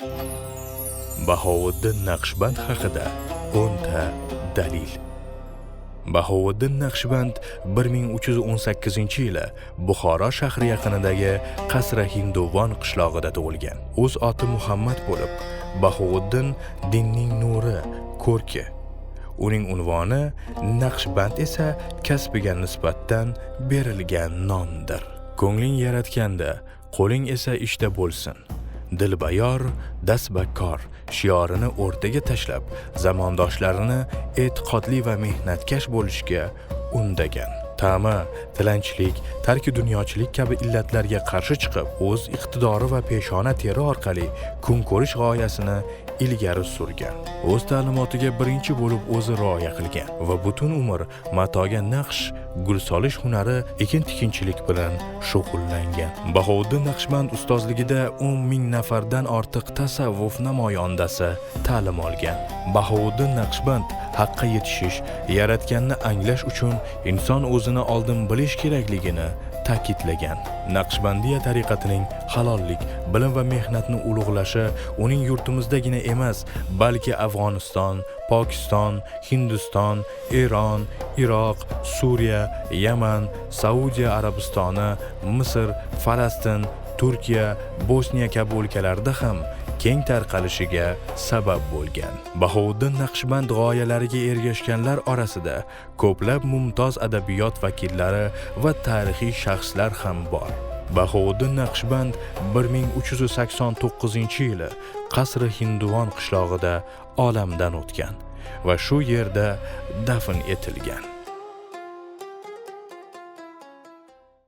Bahovuddin Naqshband haqida 10 ta dalil. Bahovuddin Naqshband 1318-yili Buxoro shahri yaqinidagi Qasra Hinduvon qishlog'ida tug'ilgan. O'z oti Muhammad bo'lib, Bahovuddin dinning nuri, ko'rki. Uning unvoni Naqshband esa kasbiga nisbatan berilgan nomdir. Ko'ngling yaratganda, qo'ling esa ishda bo'lsin. Dilbayor, dasbakkor shiorini o'rtaga tashlab, zamondoshlarini e'tiqodli va mehnatkash bo'lishga undagan. Ta'ma, tilanchilik, tarki dunyochilik kabi illatlarga qarshi chiqib, o'z iqtidori va peshona teri orqali kun ko'rish g'oyasini ilgari surgan. O'z ta'limotiga birinchi bo'lib o'zi rioya qilgan va butun umr matoga naqsh, gul solish hunari, ekin-tikinchilik bilan shug'ullangan. Bahovuddin Naqshband ustozligida 10,000 nafardan ortiq tasavvuf namoyandasi ta'lim olgan. Bahovuddin Naqshband haqqa yetishish, yaratganni anglash uchun inson o'zini oldin bilish kerakligini ta'kidlagan. Naqshbandiya tariqatining halollik, bilim va mehnatni ulug'lashi uning yurtimizdagina emas, balki Afg'oniston, Pokiston, Hindiston, Eron, Iroq, Suriya, Yaman, Saudiya Arabistoni, Misr, Falastin, Turkiya, Bosniya kabi o'lkalarda ham keng tarqalishiga sabab bo'lgan. Bahovuddin Naqshband g'oyalariga ergashganlar orasida ko'plab mumtoz adabiyot vakillari va tarixiy shaxslar ham bor. Bahovuddin Naqshband 1389-yili Qasri Hinduvon qishlog'ida olamdan o'tgan va shu yerda dafn etilgan.